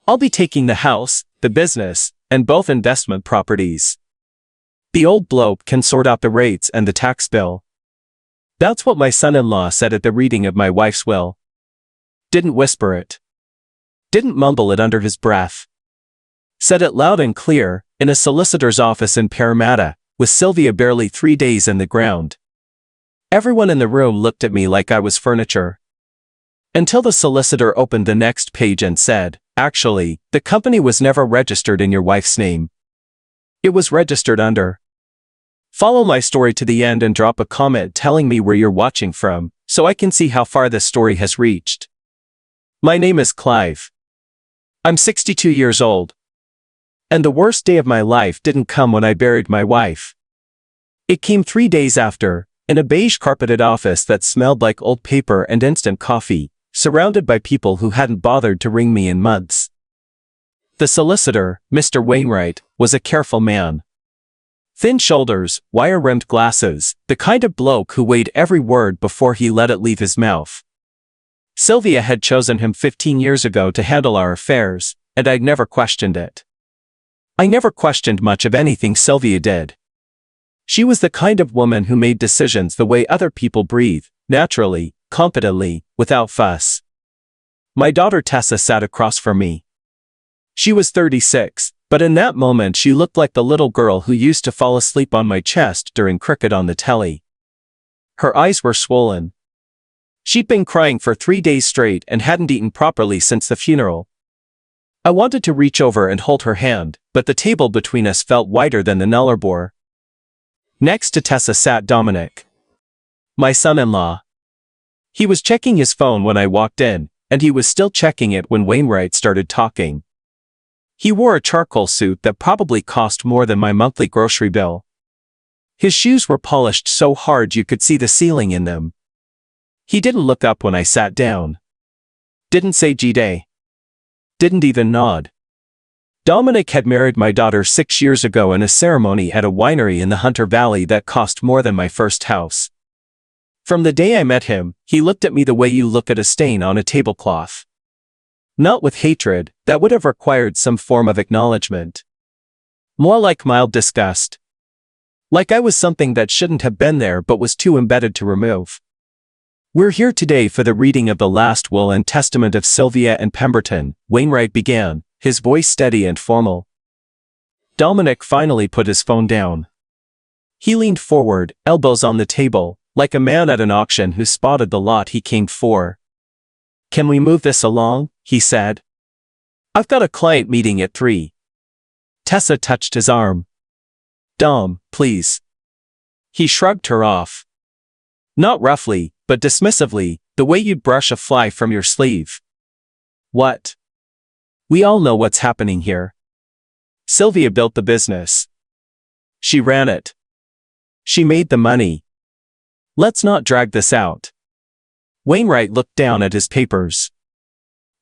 I'll be taking the house, the business, and both investment properties. The old bloke can sort out the rates and the tax bill. That's what my son-in-law said at the reading of my wife's will. Didn't whisper it. Didn't mumble it under his breath. Said it loud and clear, in a solicitor's office in Parramatta, with Sylvia barely 3 days in the ground. Everyone in the room looked at me like I was furniture. Until the solicitor opened the next page and said, "Actually, the company was never registered in your wife's name. It was registered under." Follow my story to the end and drop a comment telling me where you're watching from, so I can see how far this story has reached. My name is Clive. I'm 62 years old. And the worst day of my life didn't come when I buried my wife. It came 3 days after, in a beige carpeted office that smelled like old paper and instant coffee, surrounded by people who hadn't bothered to ring me in months. The solicitor, Mr. Wainwright, was a careful man. Thin shoulders, wire-rimmed glasses, the kind of bloke who weighed every word before he let it leave his mouth. Sylvia had chosen him 15 years ago to handle our affairs, and I'd never questioned it. I never questioned much of anything Sylvia did. She was the kind of woman who made decisions the way other people breathe, naturally, competently, without fuss. My daughter Tessa sat across from me. She was 36, but in that moment she looked like the little girl who used to fall asleep on my chest during cricket on the telly. Her eyes were swollen. She'd been crying for 3 days straight and hadn't eaten properly since the funeral. I wanted to reach over and hold her hand, but the table between us felt wider than the Nullarbor. Next to Tessa sat Dominic, my son-in-law. He was checking his phone when I walked in, and he was still checking it when Wainwright started talking. He wore a charcoal suit that probably cost more than my monthly grocery bill. His shoes were polished so hard you could see the ceiling in them. He didn't look up when I sat down. Didn't say G-Day. Didn't even nod. Dominic had married my daughter 6 years ago in a ceremony at a winery in the Hunter Valley that cost more than my first house. From the day I met him, he looked at me the way you look at a stain on a tablecloth. Not with hatred, that would have required some form of acknowledgement. More like mild disgust. Like I was something that shouldn't have been there but was too embedded to remove. We're here today for the reading of the last will and testament of Sylvia and Pemberton, Wainwright began, his voice steady and formal. Dominic finally put his phone down. He leaned forward, elbows on the table, like a man at an auction who spotted the lot he came for. "Can we move this along?" he said. "I've got a client meeting at 3. Tessa touched his arm. "Dom, please." He shrugged her off. Not roughly, but dismissively, the way you'd brush a fly from your sleeve. "What?" "We all know what's happening here. Sylvia built the business. She ran it. She made the money. Let's not drag this out." Wainwright looked down at his papers.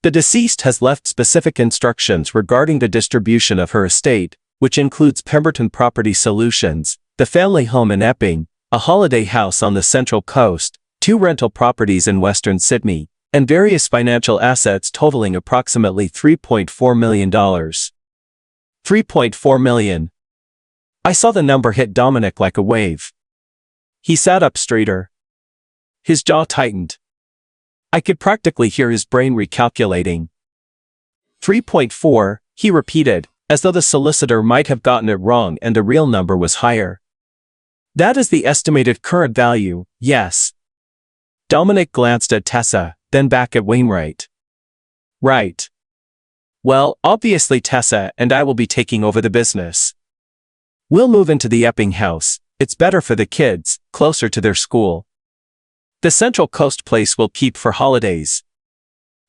"The deceased has left specific instructions regarding the distribution of her estate, which includes Pemberton Property Solutions, the family home in Epping, a holiday house on the Central Coast, 2 rental properties in Western Sydney, and various financial assets totaling approximately $3.4 million. $3.4 million. I saw the number hit Dominic like a wave. He sat up straighter. His jaw tightened. I could practically hear his brain recalculating. 3.4, he repeated, as though the solicitor might have gotten it wrong and the real number was higher. That is the estimated current value, yes. Dominic glanced at Tessa, then back at Wainwright. Right. Well, obviously Tessa and I will be taking over the business. We'll move into the Epping house. It's better for the kids, closer to their school. The Central Coast place will keep for holidays.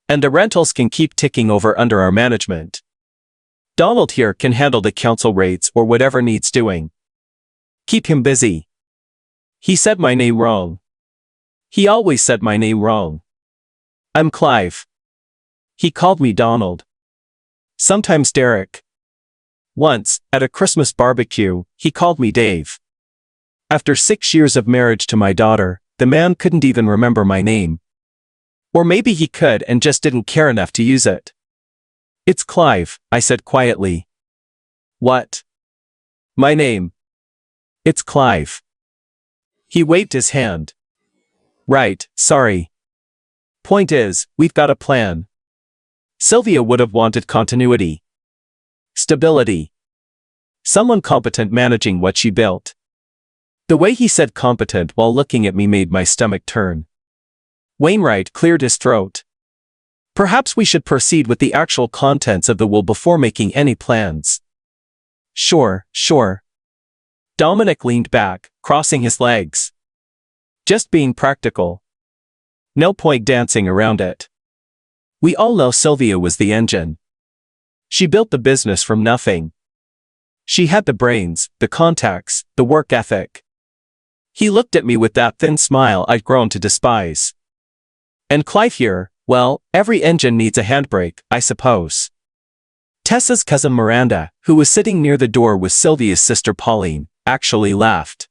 And the rentals can keep ticking over under our management. Donald here can handle the council rates or whatever needs doing. Keep him busy. He said my name wrong. He always said my name wrong. I'm Clive. He called me Donald. Sometimes Derek. Once, at a Christmas barbecue, he called me Dave. After 6 years of marriage to my daughter, the man couldn't even remember my name. Or maybe he could and just didn't care enough to use it. It's Clive, I said quietly. What? My name. It's Clive. He waved his hand. Right, sorry. Point is, we've got a plan. Sylvia would have wanted continuity. Stability. Someone competent managing what she built. The way he said competent while looking at me made my stomach turn. Wainwright cleared his throat. Perhaps we should proceed with the actual contents of the will before making any plans. Sure. Dominic leaned back, crossing his legs. Just being practical. No point dancing around it. We all know Sylvia was the engine. She built the business from nothing. She had the brains, the contacts, the work ethic. He looked at me with that thin smile I'd grown to despise. And Clive here, well, every engine needs a handbrake, I suppose. Tessa's cousin Miranda, who was sitting near the door with Sylvia's sister Pauline, actually laughed.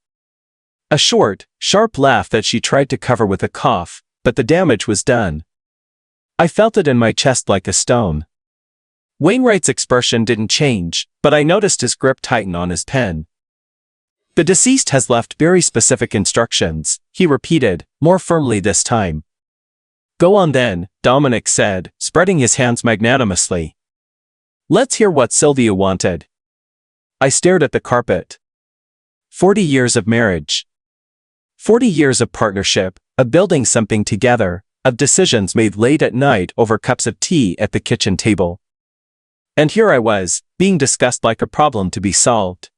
A short, sharp laugh that she tried to cover with a cough, but the damage was done. I felt it in my chest like a stone. Wainwright's expression didn't change, but I noticed his grip tighten on his pen. The deceased has left very specific instructions, he repeated, more firmly this time. Go on then, Dominic said, spreading his hands magnanimously. Let's hear what Sylvia wanted. I stared at the carpet. 40 years of marriage. 40 years of partnership, of building something together, of decisions made late at night over cups of tea at the kitchen table. And here I was, being discussed like a problem to be solved.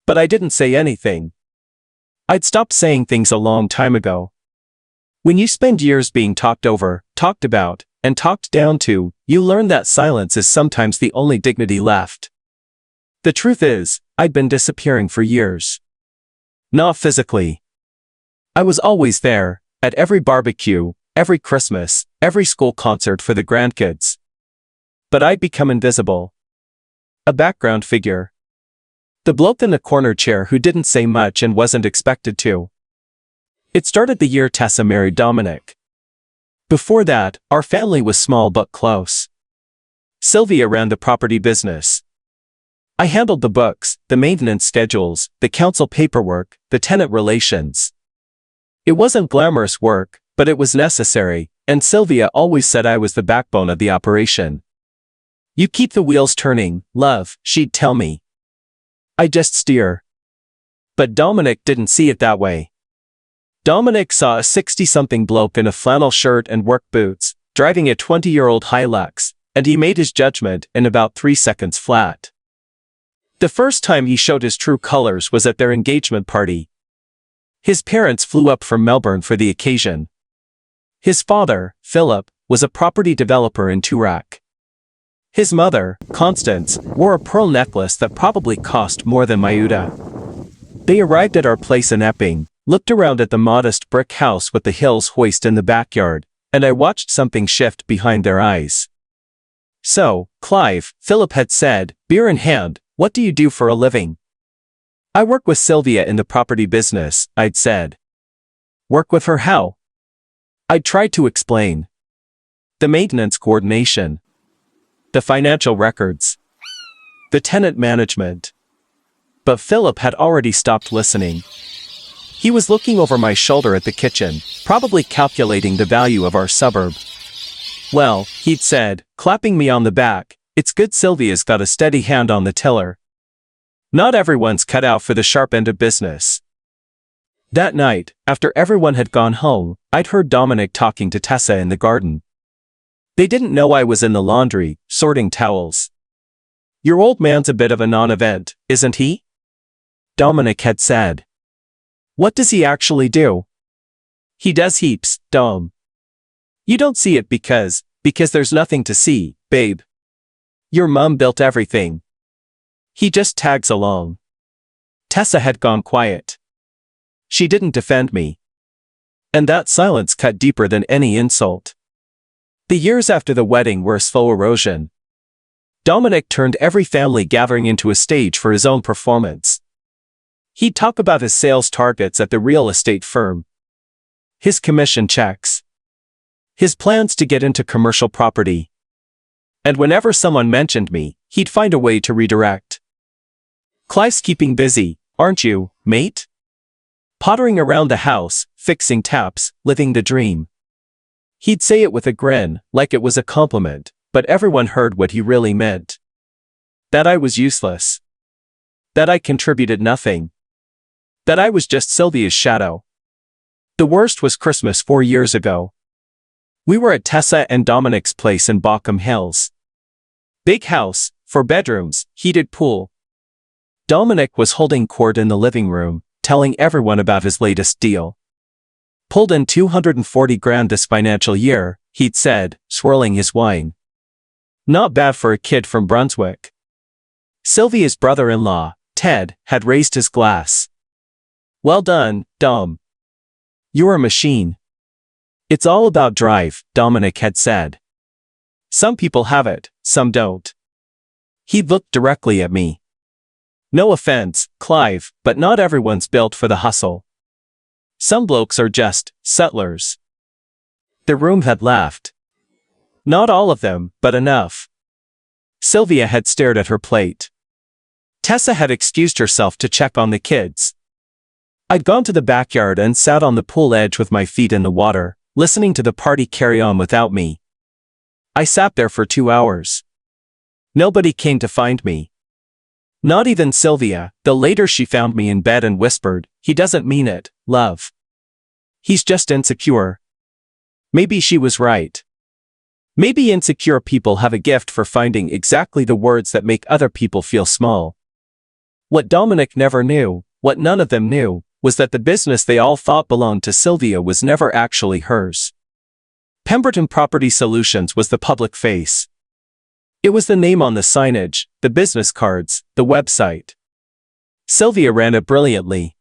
But I didn't say anything. I'd stopped saying things a long time ago. When you spend years being talked over, talked about, and talked down to, you learn that silence is sometimes the only dignity left. The truth is, I'd been disappearing for years. Not physically. I was always there, at every barbecue, every Christmas, every school concert for the grandkids. But I'd become invisible. A background figure. The bloke in the corner chair who didn't say much and wasn't expected to. It started the year Tessa married Dominic. Before that, our family was small but close. Sylvia ran the property business. I handled the books, the maintenance schedules, the council paperwork, the tenant relations. It wasn't glamorous work, but it was necessary, and Sylvia always said I was the backbone of the operation. You keep the wheels turning, love, she'd tell me. I just steer. But Dominic didn't see it that way. Dominic saw a 60-something bloke in a flannel shirt and work boots, driving a 20-year-old Hilux, and he made his judgment in about 3 seconds flat. The first time he showed his true colors was at their engagement party. His parents flew up from Melbourne for the occasion. His father, Philip, was a property developer in Toorak. His mother, Constance, wore a pearl necklace that probably cost more than my Uda. They arrived at our place in Epping, looked around at the modest brick house with the Hills hoist in the backyard, and I watched something shift behind their eyes. So, Clive, Philip had said, beer in hand, what do you do for a living? I work with Sylvia in the property business, I'd said. Work with her how? I'd tried to explain. The maintenance coordination. The financial records. The tenant management. But Philip had already stopped listening. He was looking over my shoulder at the kitchen, probably calculating the value of our suburb. Well, he'd said, clapping me on the back, it's good Sylvia's got a steady hand on the tiller. Not everyone's cut out for the sharp end of business. That night, after everyone had gone home, I'd heard Dominic talking to Tessa in the garden. They didn't know I was in the laundry, sorting towels. Your old man's a bit of a non-event, isn't he? Dominic had said. What does he actually do? He does heaps, Dom. You don't see it because there's nothing to see, babe. Your mum built everything. He just tags along. Tessa had gone quiet. She didn't defend me. And that silence cut deeper than any insult. The years after the wedding were a slow erosion. Dominic turned every family gathering into a stage for his own performance. He'd talk about his sales targets at the real estate firm. His commission checks. His plans to get into commercial property. And whenever someone mentioned me, he'd find a way to redirect. "Clive's keeping busy, aren't you, mate? Pottering around the house, fixing taps, living the dream." He'd say it with a grin, like it was a compliment, but everyone heard what he really meant. That I was useless. That I contributed nothing. That I was just Sylvia's shadow. The worst was Christmas 4 years ago. We were at Tessa and Dominic's place in Bockham Hills. Big house, 4 bedrooms, heated pool. Dominic was holding court in the living room, telling everyone about his latest deal. "Pulled in 240 grand this financial year," he'd said, swirling his wine. "Not bad for a kid from Brunswick." Sylvia's brother-in-law, Ted, had raised his glass. "Well done, Dom. You're a machine." "It's all about drive," Dominic had said. "Some people have it, some don't." He looked directly at me. "No offense, Clive, but not everyone's built for the hustle. Some blokes are just settlers." The room had laughed. Not all of them, but enough. Sylvia had stared at her plate. Tessa had excused herself to check on the kids. I'd gone to the backyard and sat on the pool edge with my feet in the water, listening to the party carry on without me. I sat there for 2 hours. Nobody came to find me. Not even Sylvia, though later she found me in bed and whispered, "He doesn't mean it, love. He's just insecure." Maybe she was right. Maybe insecure people have a gift for finding exactly the words that make other people feel small. What Dominic never knew, what none of them knew, was that the business they all thought belonged to Sylvia was never actually hers. Pemberton Property Solutions was the public face. It was the name on the signage, the business cards, the website. Sylvia ran it brilliantly.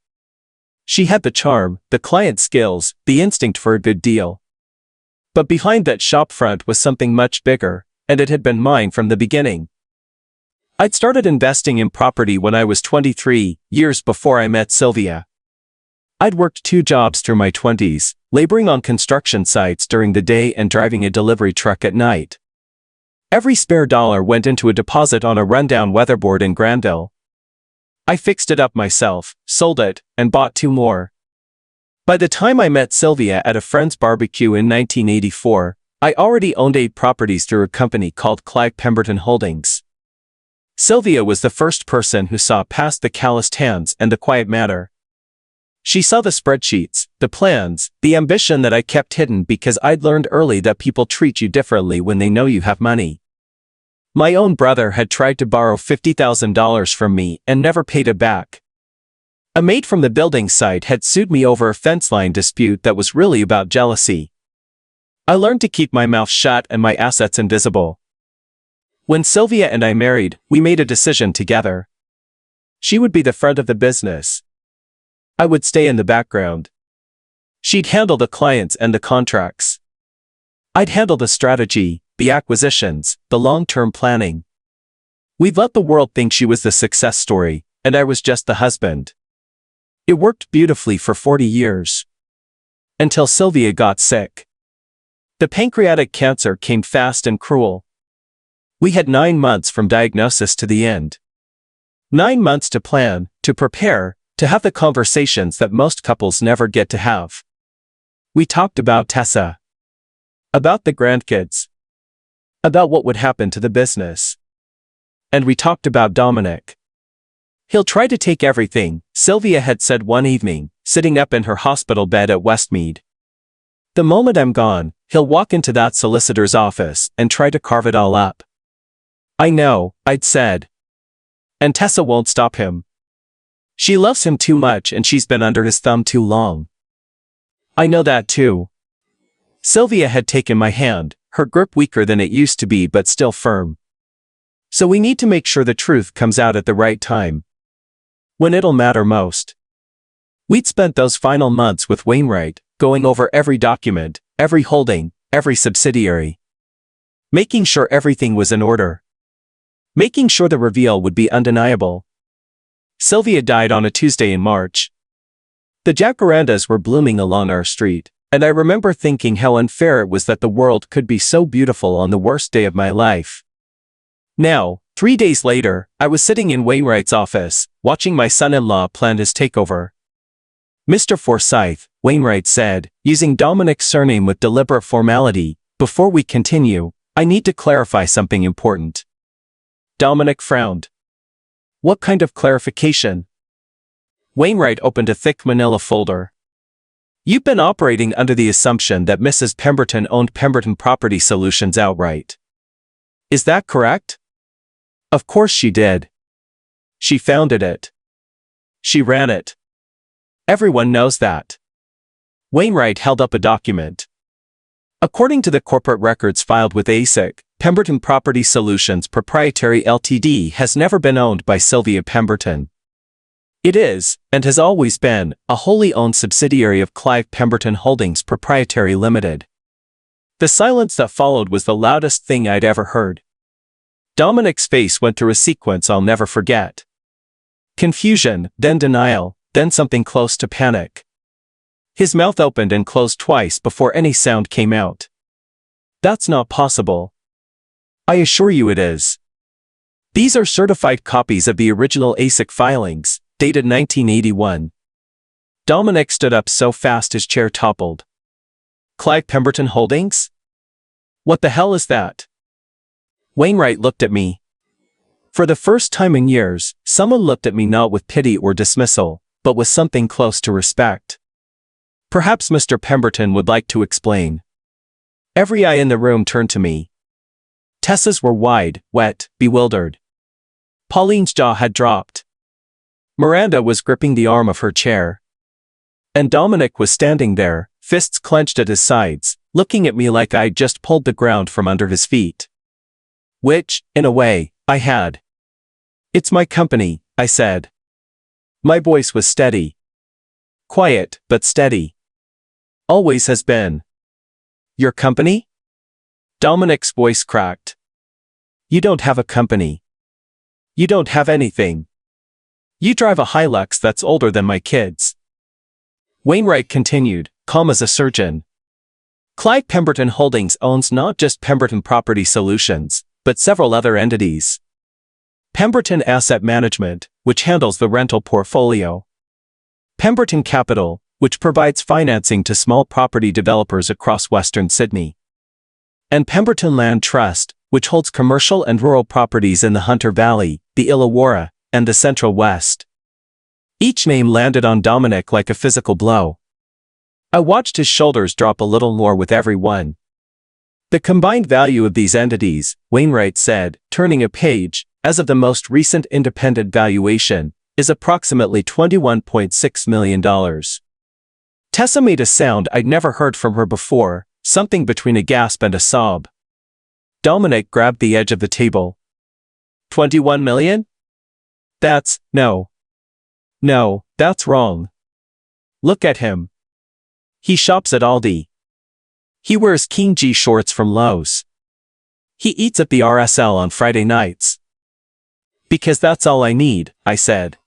She had the charm, the client skills, the instinct for a good deal. But behind that shopfront was something much bigger, and it had been mine from the beginning. I'd started investing in property when I was 23, years before I met Sylvia. I'd worked 2 jobs through my 20s, laboring on construction sites during the day and driving a delivery truck at night. Every spare dollar went into a deposit on a rundown weatherboard in Granville. I fixed it up myself, sold it, and bought 2 more. By the time I met Sylvia at a friend's barbecue in 1984, I already owned 8 properties through a company called Clive Pemberton Holdings. Sylvia was the first person who saw past the calloused hands and the quiet manner. She saw the spreadsheets, the plans, the ambition that I kept hidden because I'd learned early that people treat you differently when they know you have money. My own brother had tried to borrow $50,000 from me and never paid it back. A mate from the building site had sued me over a fence line dispute that was really about jealousy. I learned to keep my mouth shut and my assets invisible. When Sylvia and I married, we made a decision together. She would be the front of the business. I would stay in the background. She'd handle the clients and the contracts. I'd handle the strategy, the acquisitions, the long-term planning. We'd let the world think she was the success story, and I was just the husband. It worked beautifully for 40 years. Until Sylvia got sick. The pancreatic cancer came fast and cruel. We had 9 months from diagnosis to the end. 9 months to plan, to prepare, to have the conversations that most couples never get to have. We talked about Tessa. About the grandkids. About what would happen to the business. And we talked about Dominic. "He'll try to take everything," Sylvia had said one evening, sitting up in her hospital bed at Westmead. "The moment I'm gone, he'll walk into that solicitor's office and try to carve it all up." "I know," I'd said. "And Tessa won't stop him. She loves him too much and she's been under his thumb too long." "I know that too." Sylvia had taken my hand, her grip weaker than it used to be but still firm. "So we need to make sure the truth comes out at the right time. When it'll matter most." We'd spent those final months with Wainwright, going over every document, every holding, every subsidiary. Making sure everything was in order. Making sure the reveal would be undeniable. Sylvia died on a Tuesday in March. The jacarandas were blooming along our street, and I remember thinking how unfair it was that the world could be so beautiful on the worst day of my life. Now, 3 days later, I was sitting in Wainwright's office, watching my son-in-law plan his takeover. "Mr. Forsyth," Wainwright said, using Dominic's surname with deliberate formality, "before we continue, I need to clarify something important." Dominic frowned. "What kind of clarification?" Wainwright opened a thick manila folder. "You've been operating under the assumption that Mrs. Pemberton owned Pemberton Property Solutions outright. Is that correct?" "Of course she did. She founded it. She ran it. Everyone knows that." Wainwright held up a document. "According to the corporate records filed with ASIC, Pemberton Property Solutions Proprietary Ltd. has never been owned by Sylvia Pemberton. It is, and has always been, a wholly owned subsidiary of Clive Pemberton Holdings Proprietary Limited." The silence that followed was the loudest thing I'd ever heard. Dominic's face went through a sequence I'll never forget. Confusion, then denial, then something close to panic. His mouth opened and closed twice before any sound came out. "That's not possible. I assure you it is. These are certified copies of the original ASIC filings, dated 1981. Dominic stood up so fast his chair toppled. "Clive Pemberton Holdings? What the hell is that?" Wainwright looked at me. For the first time in years, someone looked at me not with pity or dismissal, but with something close to respect. Perhaps Mr. Pemberton would like to explain. Every eye in the room turned to me. Tessa's were wide, wet, bewildered. Pauline's jaw had dropped. Miranda was gripping the arm of her chair. And Dominic was standing there, fists clenched at his sides, looking at me like I'd just pulled the ground from under his feet. Which, in a way, I had. "It's my company," I said. My voice was steady. Quiet, but steady. "Always has been." "Your company?" Dominic's voice cracked. "You don't have a company. You don't have anything. You drive a Hilux that's older than my kids." Wainwright continued, calm as a surgeon. "Clive Pemberton Holdings owns not just Pemberton Property Solutions, but several other entities. Pemberton Asset Management, which handles the rental portfolio. Pemberton Capital, which provides financing to small property developers across Western Sydney. And Pemberton Land Trust, which holds commercial and rural properties in the Hunter Valley, the Illawarra, and the Central West." Each name landed on Dominic like a physical blow. I watched his shoulders drop a little more with every one. "The combined value of these entities," Wainwright said, turning a page, "as of the most recent independent valuation, is approximately $21.6 million. Tessa made a sound I'd never heard from her before, something between a gasp and a sob. Dominic grabbed the edge of the table. "21 million? No, that's wrong. Look at him. He shops at Aldi. He wears King G shorts from Lowe's. He eats at the RSL on Friday nights." "Because that's all I need," I said.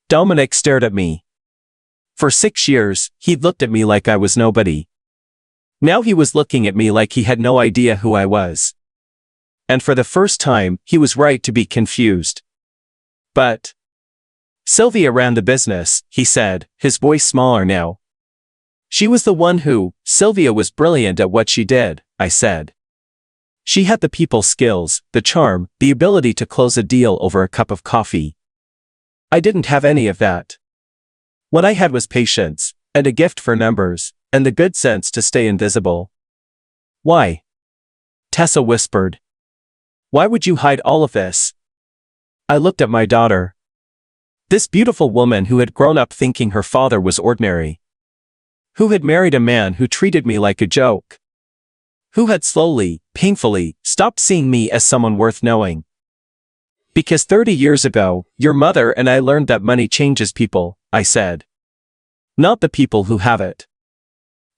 Dominic stared at me. For 6 years, he'd looked at me like I was nobody. Now he was looking at me like he had no idea who I was. And for the first time, he was right to be confused. "But Sylvia ran the business," he said, his voice smaller now. "She was the one who." "Sylvia was brilliant at what she did," I said. "She had the people skills, the charm, the ability to close a deal over a cup of coffee. I didn't have any of that. What I had was patience, and a gift for numbers, and the good sense to stay invisible." "Why?" Tessa whispered. "Why would you hide all of this?" I looked at my daughter. This beautiful woman who had grown up thinking her father was ordinary. Who had married a man who treated me like a joke. Who had slowly, painfully, stopped seeing me as someone worth knowing. "Because 30 years ago, your mother and I learned that money changes people," I said. "Not the people who have it.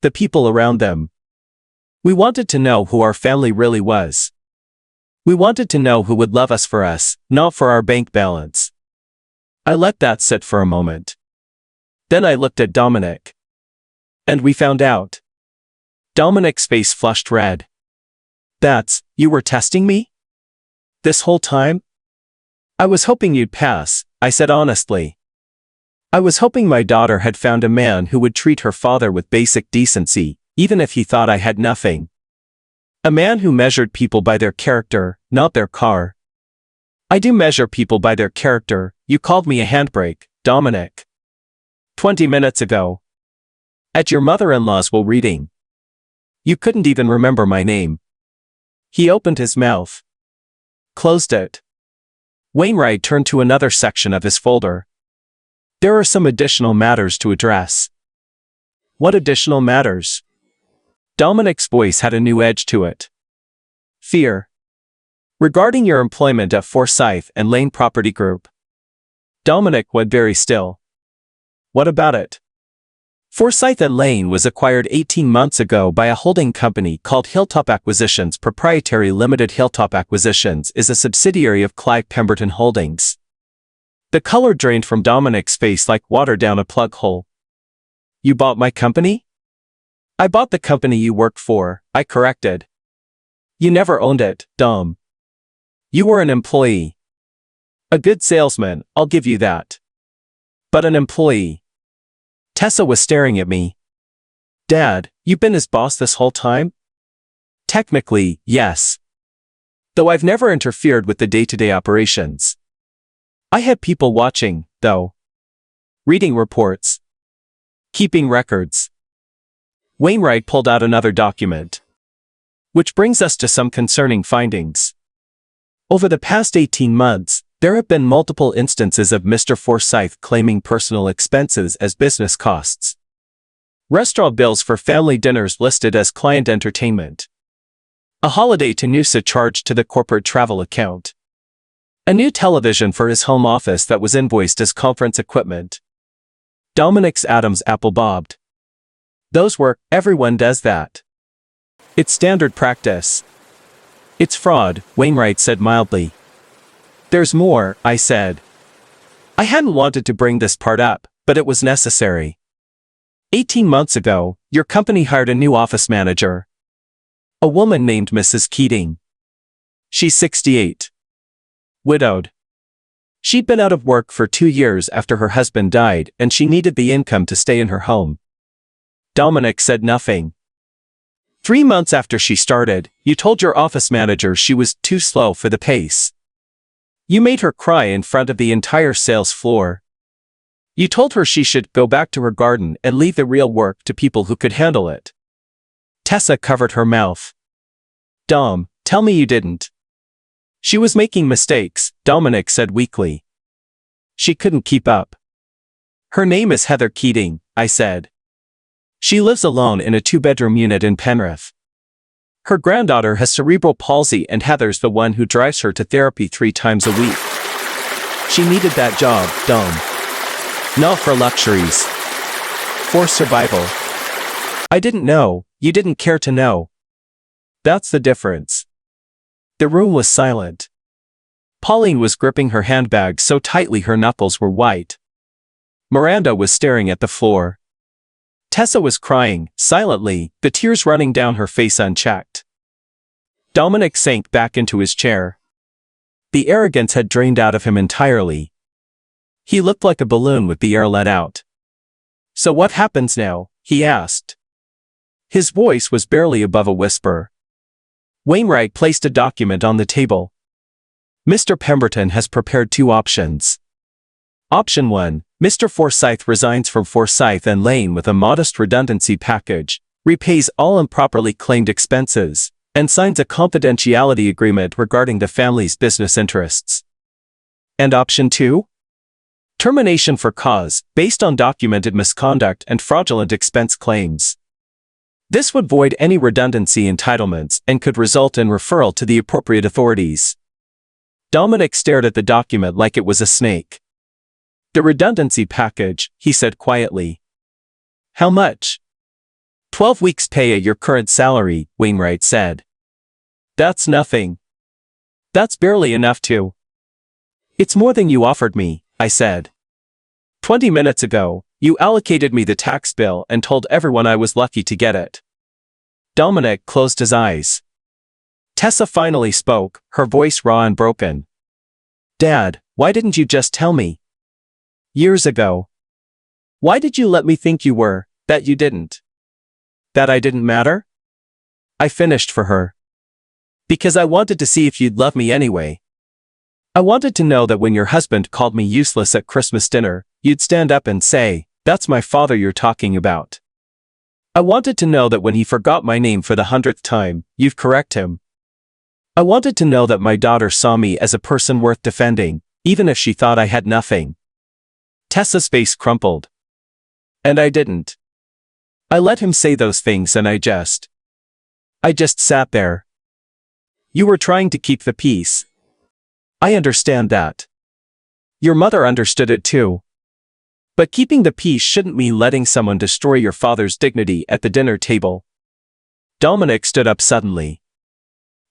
The people around them. We wanted to know who our family really was. We wanted to know who would love us for us, not for our bank balance." I let that sit for a moment. Then I looked at Dominic. "And we found out." Dominic's face flushed red. "You were testing me?" This whole time? I was hoping you'd pass, I said honestly. I was hoping my daughter had found a man who would treat her father with basic decency, even if he thought I had nothing. A man who measured people by their character, not their car. I do measure people by their character. You called me a handbrake, Dominic. 20 minutes ago. At your mother-in-law's while reading. You couldn't even remember my name. He opened his mouth. Closed it. Wainwright turned to another section of his folder. There are some additional matters to address. What additional matters? Dominic's voice had a new edge to it. Fear. Regarding your employment at Forsyth and Lane Property Group. Dominic went very still. What about it? Forsyth and Lane was acquired 18 months ago by a holding company called Hilltop Acquisitions. Proprietary Limited. Hilltop Acquisitions is a subsidiary of Clive Pemberton Holdings. The color drained from Dominic's face like water down a plug hole. You bought my company? I bought the company you worked for, I corrected. You never owned it, Dom. You were an employee. A good salesman, I'll give you that. But an employee. Tessa was staring at me. Dad, you've been his boss this whole time? Technically, yes. Though I've never interfered with the day-to-day operations. I had people watching, though. Reading reports. Keeping records. Wainwright pulled out another document. Which brings us to some concerning findings. Over the past 18 months, there have been multiple instances of Mr. Forsyth claiming personal expenses as business costs. Restaurant bills for family dinners listed as client entertainment. A holiday to Noosa charged to the corporate travel account. A new television for his home office that was invoiced as conference equipment. Dominic's Adam's apple bobbed. Those were, everyone does that. It's standard practice. It's fraud, Wainwright said mildly. There's more, I said. I hadn't wanted to bring this part up, but it was necessary. 18 months ago, your company hired a new office manager. A woman named Mrs. Keating. She's 68. Widowed. She'd been out of work for 2 years after her husband died, and she needed the income to stay in her home. Dominic said nothing. 3 months after she started, you told your office manager she was too slow for the pace. You made her cry in front of the entire sales floor. You told her she should go back to her garden and leave the real work to people who could handle it. Tessa covered her mouth. Dom, tell me you didn't. She was making mistakes, Dominic said weakly. She couldn't keep up. Her name is Heather Keating, I said. She lives alone in a 2-bedroom unit in Penrith. Her granddaughter has cerebral palsy and Heather's the one who drives her to therapy 3 times a week. She needed that job, Dom. Not for luxuries. For survival. I didn't know, you didn't care to know. That's the difference. The room was silent. Pauline was gripping her handbag so tightly her knuckles were white. Miranda was staring at the floor. Tessa was crying, silently, the tears running down her face unchecked. Dominic sank back into his chair. The arrogance had drained out of him entirely. He looked like a balloon with the air let out. So what happens now? He asked. His voice was barely above a whisper. Wainwright placed a document on the table. Mr. Pemberton has prepared 2 options. Option 1, Mr. Forsyth resigns from Forsyth and Lane with a modest redundancy package, repays all improperly claimed expenses, and signs a confidentiality agreement regarding the family's business interests. And option 2? Termination for cause, based on documented misconduct and fraudulent expense claims. This would void any redundancy entitlements and could result in referral to the appropriate authorities. Dominic stared at the document like it was a snake. The redundancy package, he said quietly. How much? 12 weeks' pay at your current salary, Wainwright said. That's nothing. That's barely enough to. It's more than you offered me, I said. 20 minutes ago, you allocated me the tax bill and told everyone I was lucky to get it. Dominic closed his eyes. Tessa finally spoke, her voice raw and broken. Dad, why didn't you just tell me? Years ago. Why did you let me think you were, that you didn't? That I didn't matter? I finished for her. Because I wanted to see if you'd love me anyway. I wanted to know that when your husband called me useless at Christmas dinner, you'd stand up and say, "That's my father you're talking about." I wanted to know that when he forgot my name for the 100th time, you'd correct him. I wanted to know that my daughter saw me as a person worth defending, even if she thought I had nothing. Tessa's face crumpled. And I didn't. I let him say those things and I just sat there. You were trying to keep the peace. I understand that. Your mother understood it too. But keeping the peace shouldn't mean letting someone destroy your father's dignity at the dinner table. Dominic stood up suddenly.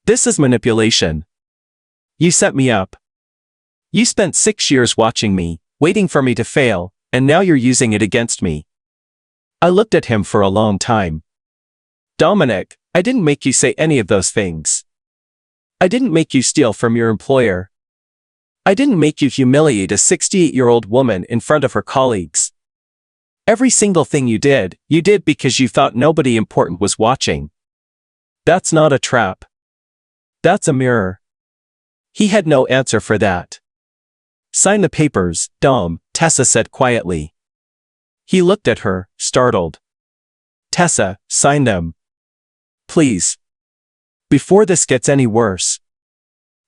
This is manipulation. You set me up. You spent 6 years watching me, waiting for me to fail, and now you're using it against me. I looked at him for a long time. Dominic, I didn't make you say any of those things. I didn't make you steal from your employer. I didn't make you humiliate a 68-year-old woman in front of her colleagues. Every single thing you did because you thought nobody important was watching. That's not a trap. That's a mirror. He had no answer for that. Sign the papers, Dom, Tessa said quietly. He looked at her, startled. Tessa, sign them. Please. Before this gets any worse.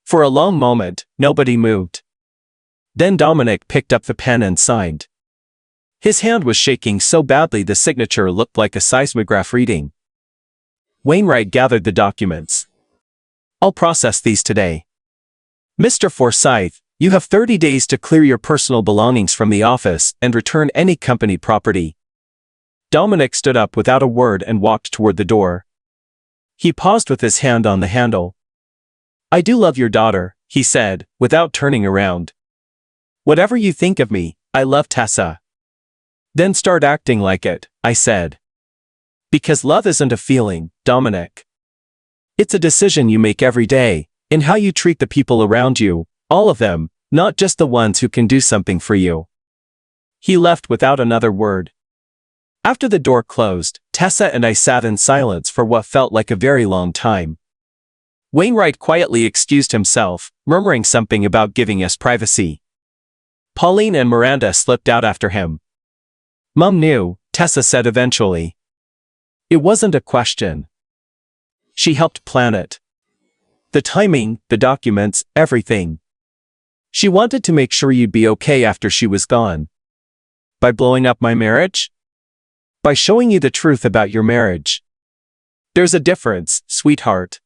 For a long moment, nobody moved. Then Dominic picked up the pen and signed. His hand was shaking so badly the signature looked like a seismograph reading. Wainwright gathered the documents. I'll process these today. Mr. Forsyth, you have 30 days to clear your personal belongings from the office and return any company property. Dominic stood up without a word and walked toward the door. He paused with his hand on the handle. I do love your daughter, he said, without turning around. Whatever you think of me, I love Tessa. Then start acting like it, I said. Because love isn't a feeling, Dominic. It's a decision you make every day, in how you treat the people around you, all of them, not just the ones who can do something for you. He left without another word. After the door closed, Tessa and I sat in silence for what felt like a very long time. Wainwright quietly excused himself, murmuring something about giving us privacy. Pauline and Miranda slipped out after him. Mum knew, Tessa said eventually. It wasn't a question. She helped plan it. The timing, the documents, everything. She wanted to make sure you'd be okay after she was gone. By blowing up my marriage? By showing you the truth about your marriage. There's a difference, sweetheart.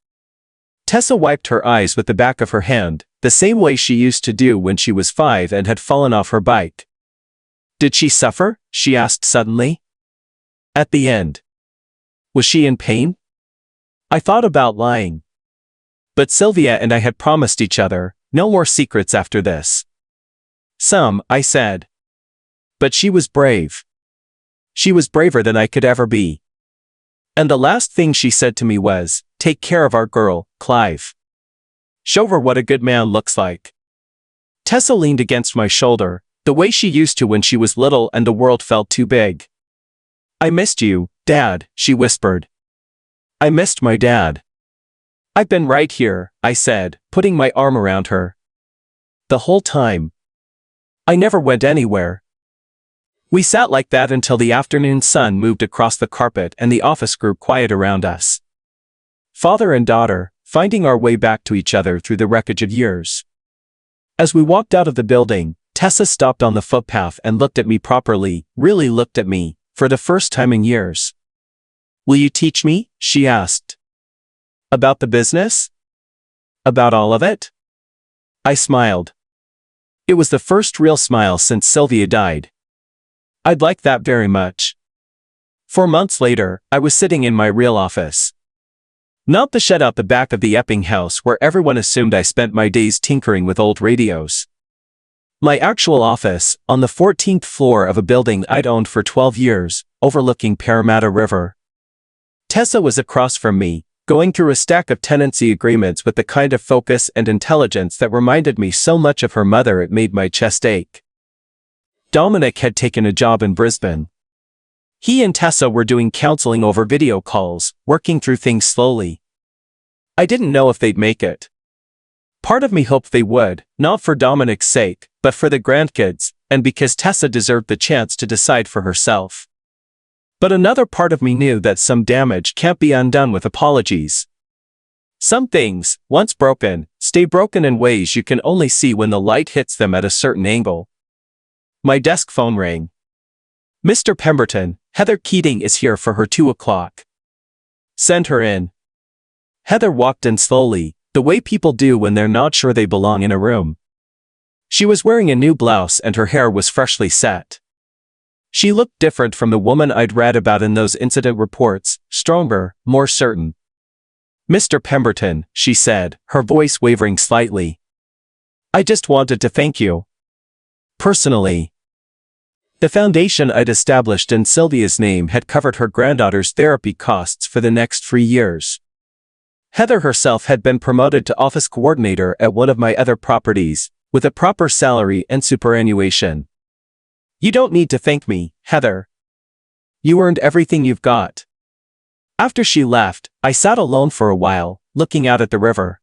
Tessa wiped her eyes with the back of her hand, the same way she used to do when she was 5 and had fallen off her bike. Did she suffer? She asked suddenly. At the end. Was she in pain? I thought about lying. But Sylvia and I had promised each other, no more secrets after this. Some, I said. But she was brave. She was braver than I could ever be. And the last thing she said to me was, take care of our girl, Clive. Show her what a good man looks like. Tessa leaned against my shoulder, the way she used to when she was little and the world felt too big. I missed you, Dad, she whispered. I missed my dad. I've been right here, I said, putting my arm around her. The whole time. I never went anywhere. We sat like that until the afternoon sun moved across the carpet and the office grew quiet around us. Father and daughter, finding our way back to each other through the wreckage of years. As we walked out of the building, Tessa stopped on the footpath and looked at me properly, really looked at me, for the first time in years. Will you teach me? She asked. About the business? About all of it? I smiled. It was the first real smile since Sylvia died. I'd like that very much. 4 months later, I was sitting in my real office. Not the shed out the back of the Epping house where everyone assumed I spent my days tinkering with old radios. My actual office, on the 14th floor of a building I'd owned for 12 years, overlooking Parramatta River. Tessa was across from me, going through a stack of tenancy agreements with the kind of focus and intelligence that reminded me so much of her mother it made my chest ache. Dominic had taken a job in Brisbane. He and Tessa were doing counseling over video calls, working through things slowly. I didn't know if they'd make it. Part of me hoped they would, not for Dominic's sake, but for the grandkids, and because Tessa deserved the chance to decide for herself. But another part of me knew that some damage can't be undone with apologies. Some things, once broken, stay broken in ways you can only see when the light hits them at a certain angle. My desk phone rang. "Mr. Pemberton, Heather Keating is here for her 2 o'clock. Send her in." Heather walked in slowly, the way people do when they're not sure they belong in a room. She was wearing a new blouse and her hair was freshly set. She looked different from the woman I'd read about in those incident reports, stronger, more certain. "Mr. Pemberton," she said, her voice wavering slightly. "I just wanted to thank you. Personally. The foundation I'd established in Sylvia's name had covered her granddaughter's therapy costs for the next 3 years. Heather herself had been promoted to office coordinator at one of my other properties, with a proper salary and superannuation. "You don't need to thank me, Heather. You earned everything you've got." After she left, I sat alone for a while, looking out at the river.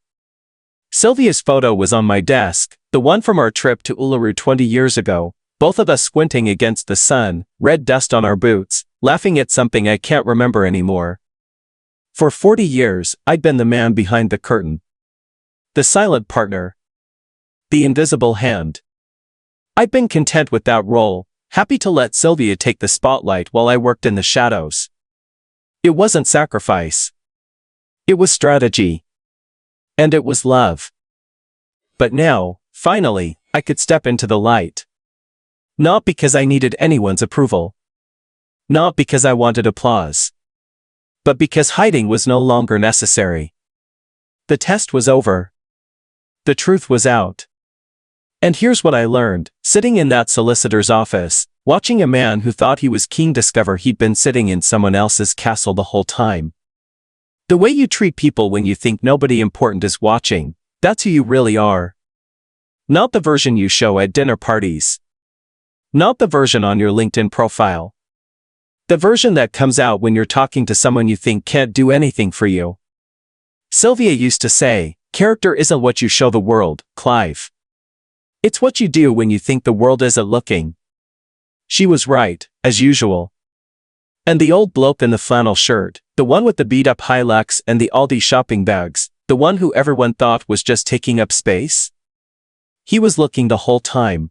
Sylvia's photo was on my desk, the one from our trip to Uluru 20 years ago, both of us squinting against the sun, red dust on our boots, laughing at something I can't remember anymore. For 40 years, I'd been the man behind the curtain. The silent partner. The invisible hand. I'd been content with that role, happy to let Sylvia take the spotlight while I worked in the shadows. It wasn't sacrifice. It was strategy. And it was love. But now, finally, I could step into the light. Not because I needed anyone's approval. Not because I wanted applause. But because hiding was no longer necessary. The test was over. The truth was out. And here's what I learned, sitting in that solicitor's office, watching a man who thought he was king discover he'd been sitting in someone else's castle the whole time. The way you treat people when you think nobody important is watching, that's who you really are. Not the version you show at dinner parties. Not the version on your LinkedIn profile. The version that comes out when you're talking to someone you think can't do anything for you. Sylvia used to say, "Character isn't what you show the world, Clive. It's what you do when you think the world isn't looking." She was right, as usual. And the old bloke in the flannel shirt, the one with the beat-up Hilux and the Aldi shopping bags, the one who everyone thought was just taking up space? He was looking the whole time.